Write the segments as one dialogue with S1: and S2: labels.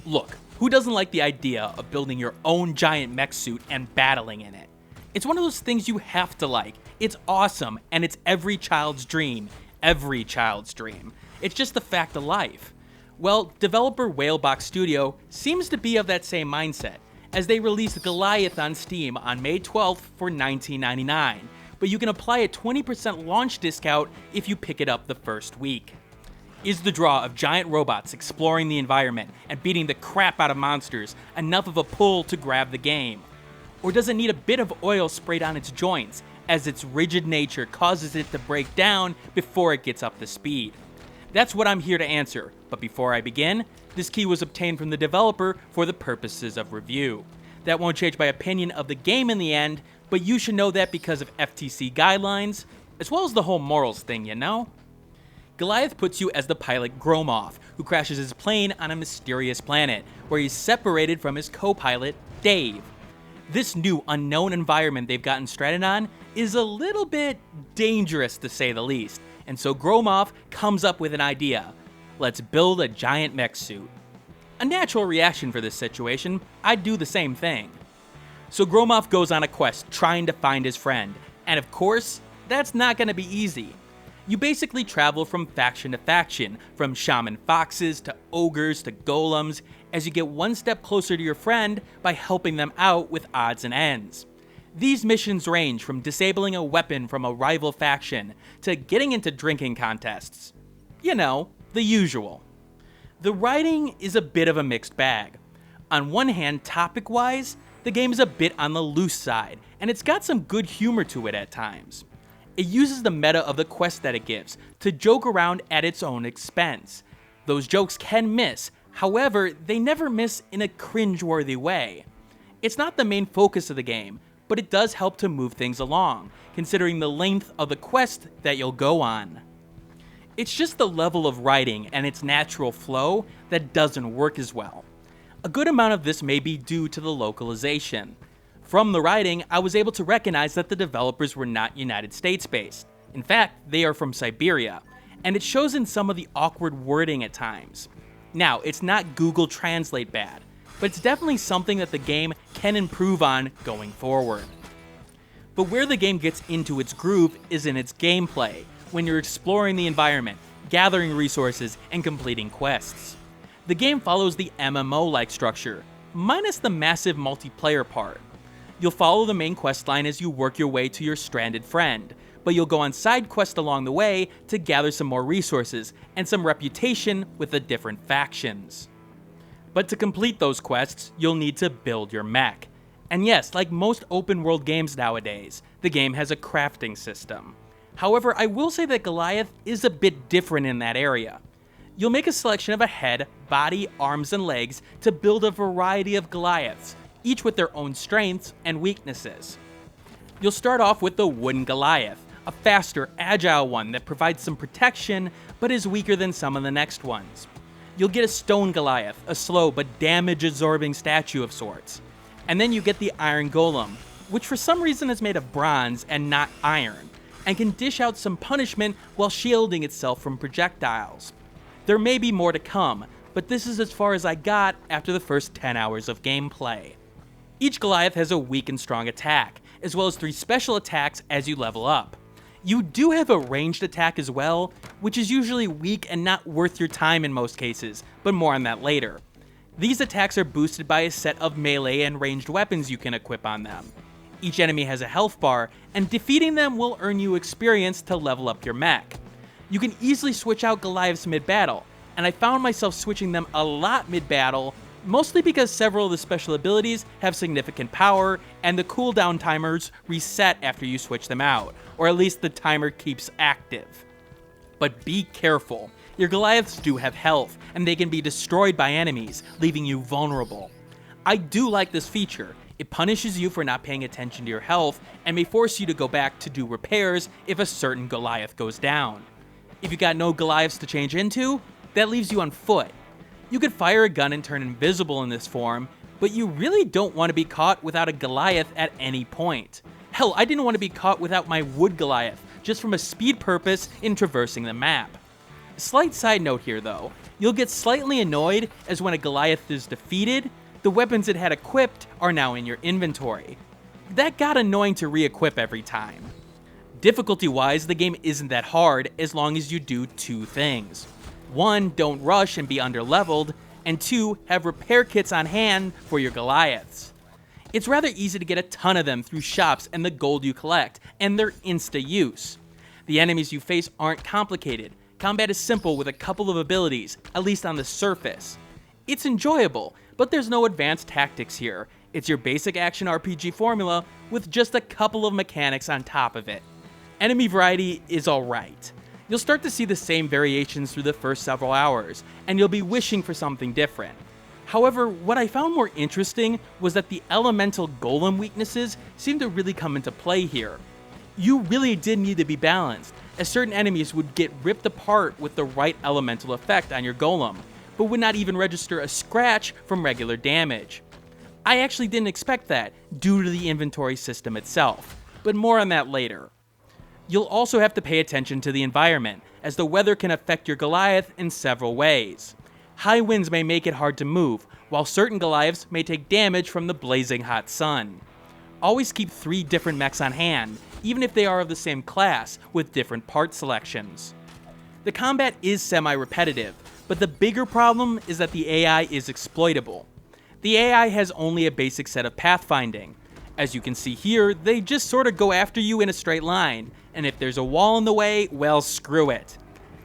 S1: Look, who doesn't like the idea of building your own giant mech suit and battling in it? It's one of those things you have to like. It's awesome, and it's every child's dream. Every child's dream. It's just the fact of life. Well, developer Whalebox Studio seems to be of that same mindset, as they released Goliath on Steam on May 12th for $19.99, but you can apply a 20% launch discount if you pick it up the first week. Is the draw of giant robots exploring the environment and beating the crap out of monsters enough of a pull to grab the game? Or does it need a bit of oil sprayed on its joints, as its rigid nature causes it to break down before it gets up to speed? That's what I'm here to answer, but before I begin, this key was obtained from the developer for the purposes of review. That won't change my opinion of the game in the end, but you should know that because of FTC guidelines, as well as the whole morals thing, you know? Goliath puts you as the pilot Gromoff, who crashes his plane on a mysterious planet, where he's separated from his co-pilot, Dave. This new unknown environment they've gotten stranded on is a little bit dangerous to say the least, and so Gromoff comes up with an idea. Let's build a giant mech suit. A natural reaction for this situation, I'd do the same thing. So Gromoff goes on a quest trying to find his friend, and of course, that's not going to be easy. You basically travel from faction to faction, from shaman foxes to ogres to golems, as you get one step closer to your friend by helping them out with odds and ends. These missions range from disabling a weapon from a rival faction to getting into drinking contests. You know, the usual. The writing is a bit of a mixed bag. On one hand, topic-wise, the game is a bit on the loose side, and it's got some good humor to it at times. It uses the meta of the quest that it gives to joke around at its own expense. Those jokes can miss, however, they never miss in a cringe-worthy way. It's not the main focus of the game, but it does help to move things along, considering the length of the quest that you'll go on. It's just the level of writing and its natural flow that doesn't work as well. A good amount of this may be due to the localization. From the writing, I was able to recognize that the developers were not United States based. In fact, they are from Siberia, and it shows in some of the awkward wording at times. Now, it's not Google Translate bad, but it's definitely something that the game can improve on going forward. But where the game gets into its groove is in its gameplay, when you're exploring the environment, gathering resources, and completing quests. The game follows the MMO-like structure, minus the massive multiplayer part. You'll follow the main questline as you work your way to your stranded friend, but you'll go on side quests along the way to gather some more resources and some reputation with the different factions. But to complete those quests, you'll need to build your mech. And yes, like most open world games nowadays, the game has a crafting system. However, I will say that Goliath is a bit different in that area. You'll make a selection of a head, body, arms, and legs to build a variety of Goliaths, each with their own strengths and weaknesses. You'll start off with the wooden Goliath, a faster, agile one that provides some protection, but is weaker than some of the next ones. You'll get a stone Goliath, a slow but damage-absorbing statue of sorts. And then you get the iron golem, which for some reason is made of bronze and not iron, and can dish out some punishment while shielding itself from projectiles. There may be more to come, but this is as far as I got after the first 10 hours of gameplay. Each Goliath has a weak and strong attack, as well as 3 special attacks as you level up. You do have a ranged attack as well, which is usually weak and not worth your time in most cases, but more on that later. These attacks are boosted by a set of melee and ranged weapons you can equip on them. Each enemy has a health bar, and defeating them will earn you experience to level up your mech. You can easily switch out Goliaths mid-battle, and I found myself switching them a lot mid-battle, mostly because several of the special abilities have significant power, and the cooldown timers reset after you switch them out, or at least the timer keeps active. But be careful, your Goliaths do have health, and they can be destroyed by enemies, leaving you vulnerable. I do like this feature. It punishes you for not paying attention to your health, and may force you to go back to do repairs if a certain Goliath goes down. If you got no Goliaths to change into, that leaves you on foot. You could fire a gun and turn invisible in this form, but you really don't want to be caught without a Goliath at any point. Hell, I didn't want to be caught without my wood Goliath, just from a speed purpose in traversing the map. Slight side note here though, you'll get slightly annoyed as when a Goliath is defeated, the weapons it had equipped are now in your inventory. That got annoying to re-equip every time. Difficulty-wise, the game isn't that hard as long as you do two things. 1, don't rush and be underleveled, and 2, have repair kits on hand for your Goliaths. It's rather easy to get a ton of them through shops and the gold you collect, and they're insta-use. The enemies you face aren't complicated. Combat is simple with a couple of abilities, at least on the surface. It's enjoyable, but there's no advanced tactics here. It's your basic action RPG formula with just a couple of mechanics on top of it. Enemy variety is alright. You'll start to see the same variations through the first several hours, and you'll be wishing for something different. However, what I found more interesting was that the elemental golem weaknesses seem to really come into play here. You really did need to be balanced, as certain enemies would get ripped apart with the right elemental effect on your golem, but would not even register a scratch from regular damage. I actually didn't expect that, due to the inventory system itself, but more on that later. You'll also have to pay attention to the environment, as the weather can affect your Goliath in several ways. High winds may make it hard to move, while certain Goliaths may take damage from the blazing hot sun. Always keep 3 different mechs on hand, even if they are of the same class, with different part selections. The combat is semi-repetitive, but the bigger problem is that the AI is exploitable. The AI has only a basic set of pathfinding. As you can see here, they just sort of go after you in a straight line, and if there's a wall in the way, well, screw it.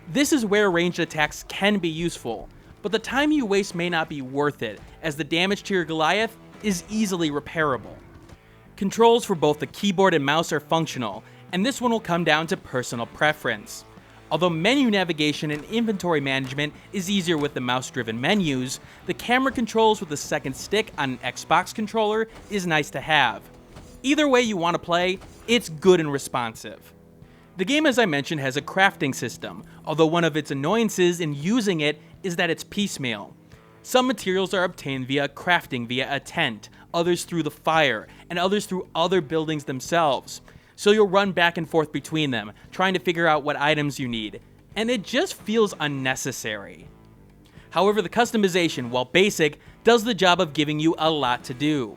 S1: This is where ranged attacks can be useful, but the time you waste may not be worth it, as the damage to your Goliath is easily repairable. Controls for both the keyboard and mouse are functional, and this one will come down to personal preference. Although menu navigation and inventory management is easier with the mouse-driven menus, the camera controls with the second stick on an Xbox controller is nice to have. Either way you want to play, it's good and responsive. The game, as I mentioned, has a crafting system, although one of its annoyances in using it is that it's piecemeal. Some materials are obtained via crafting via a tent, others through the fire, and others through other buildings themselves. So you'll run back and forth between them, trying to figure out what items you need, and it just feels unnecessary. However, the customization, while basic, does the job of giving you a lot to do.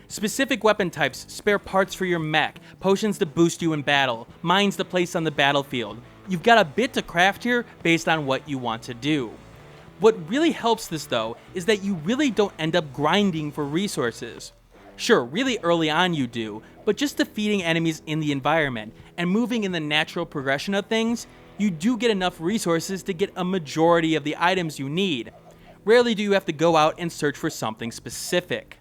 S1: Specific weapon types, spare parts for your mech, potions to boost you in battle, mines to place on the battlefield. You've got a bit to craft here based on what you want to do. What really helps this though, is that you really don't end up grinding for resources. Sure, really early on you do, but just defeating enemies in the environment and moving in the natural progression of things, you do get enough resources to get a majority of the items you need. Rarely do you have to go out and search for something specific.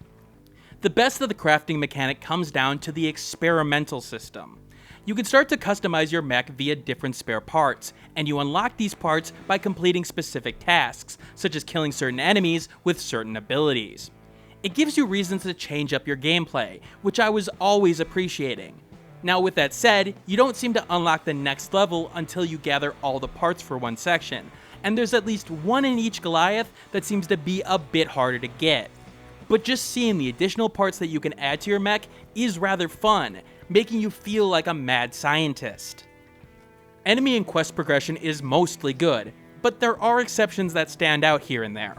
S1: The best of the crafting mechanic comes down to the experimental system. You can start to customize your mech via different spare parts, and you unlock these parts by completing specific tasks, such as killing certain enemies with certain abilities. It gives you reasons to change up your gameplay, which I was always appreciating. Now with that said, you don't seem to unlock the next level until you gather all the parts for one section, and there's at least one in each Goliath that seems to be a bit harder to get. But just seeing the additional parts that you can add to your mech is rather fun, making you feel like a mad scientist. Enemy and quest progression is mostly good, but there are exceptions that stand out here and there.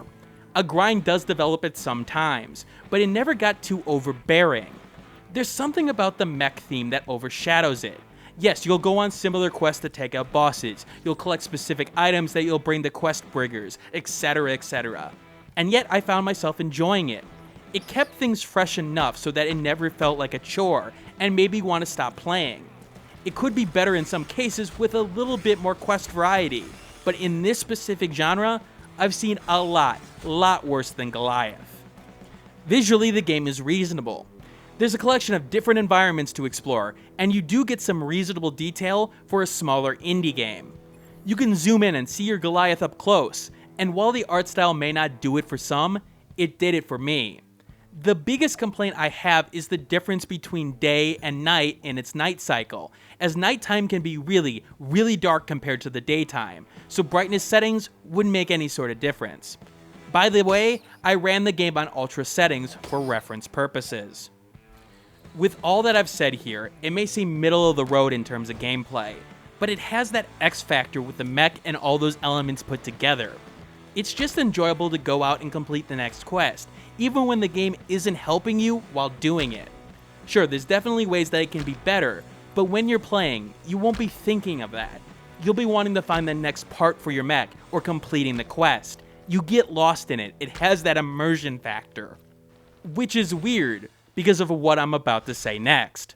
S1: A grind does develop at some times, but it never got too overbearing. There's something about the mech theme that overshadows it. Yes, you'll go on similar quests to take out bosses, you'll collect specific items that you'll bring to quest bringers, etc, etc. And yet I found myself enjoying it. It kept things fresh enough so that it never felt like a chore, and made me want to stop playing. It could be better in some cases with a little bit more quest variety, but in this specific genre, I've seen a lot worse than Goliath. Visually, the game is reasonable. There's a collection of different environments to explore, and you do get some reasonable detail for a smaller indie game. You can zoom in and see your Goliath up close, and while the art style may not do it for some, it did it for me. The biggest complaint I have is the difference between day and night in its night cycle, as nighttime can be really dark compared to the daytime, so brightness settings wouldn't make any sort of difference. By the way, I ran the game on ultra settings for reference purposes. With all that I've said here, it may seem middle of the road in terms of gameplay, but it has that X factor with the mech and all those elements put together. It's just enjoyable to go out and complete the next quest, even when the game isn't helping you while doing it. Sure, there's definitely ways that it can be better, but when you're playing, you won't be thinking of that. You'll be wanting to find the next part for your mech, or completing the quest. You get lost in it. It has that immersion factor. Which is weird, because of what I'm about to say next.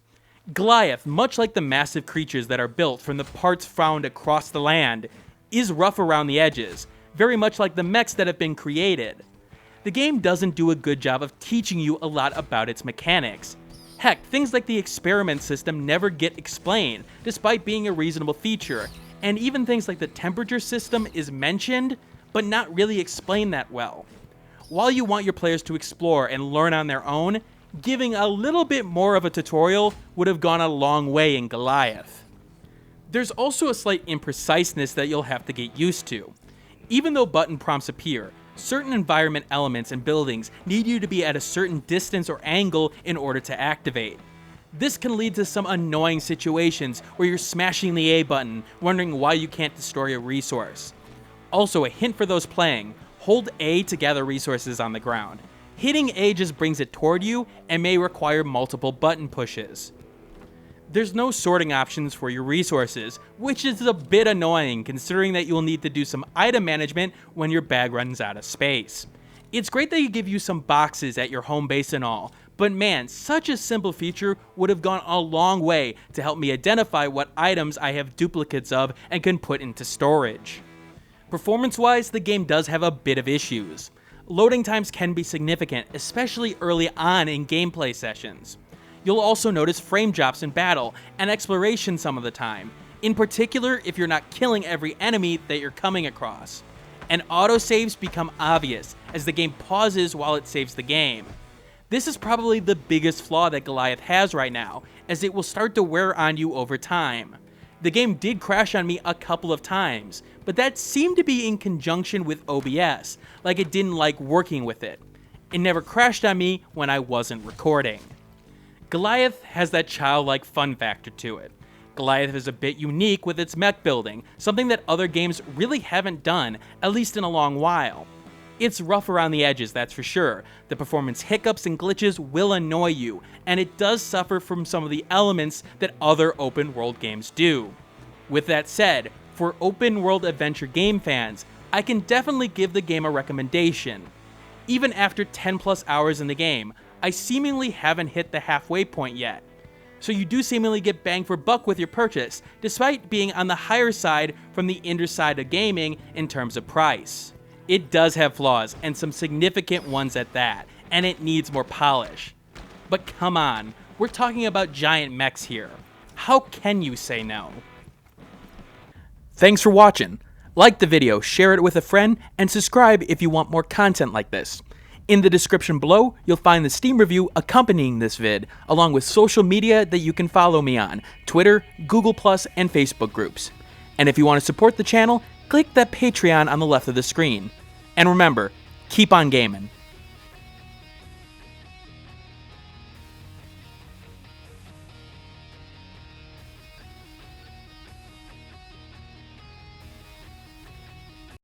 S1: Goliath, much like the massive creatures that are built from the parts found across the land, is rough around the edges, very much like the mechs that have been created. The game doesn't do a good job of teaching you a lot about its mechanics. Heck, things like the experiment system never get explained, despite being a reasonable feature, and even things like the temperature system is mentioned, but not really explained that well. While you want your players to explore and learn on their own, giving a little bit more of a tutorial would have gone a long way in Goliath. There's also a slight impreciseness that you'll have to get used to. Even though button prompts appear, certain environment elements and buildings need you to be at a certain distance or angle in order to activate. This can lead to some annoying situations where you're smashing the A button, wondering why you can't destroy a resource. Also, a hint for those playing, hold A to gather resources on the ground. Hitting A just brings it toward you and may require multiple button pushes. There's no sorting options for your resources, which is a bit annoying considering that you'll need to do some item management when your bag runs out of space. It's great that you give you some boxes at your home base and all, but man, such a simple feature would have gone a long way to help me identify what items I have duplicates of and can put into storage. Performance-wise, the game does have a bit of issues. Loading times can be significant, especially early on in gameplay sessions. You'll also notice frame drops in battle and exploration some of the time, in particular if you're not killing every enemy that you're coming across. And autosaves become obvious as the game pauses while it saves the game. This is probably the biggest flaw that Goliath has right now, as it will start to wear on you over time. The game did crash on me a couple of times, but that seemed to be in conjunction with OBS, like it didn't like working with it. It never crashed on me when I wasn't recording. Goliath has that childlike fun factor to it. Goliath is a bit unique with its mech building, something that other games really haven't done, at least in a long while. It's rough around the edges, that's for sure. The performance hiccups and glitches will annoy you, and it does suffer from some of the elements that other open world games do. With that said, for open world adventure game fans, I can definitely give the game a recommendation. Even after 10 plus hours in the game, I seemingly haven't hit the halfway point yet. So you do seemingly get bang for buck with your purchase, despite being on the higher side from the underside of gaming in terms of price. It does have flaws, and some significant ones at that, and it needs more polish. But come on, we're talking about giant mechs here. How can you say no? Thanks for watching. Like the video, share it with a friend, and subscribe if you want more content like this. In the description below, you'll find the Steam review accompanying this vid, along with social media that you can follow me on, Twitter, Google+, and Facebook groups. And if you want to support the channel, click that Patreon on the left of the screen. And remember, keep on gaming.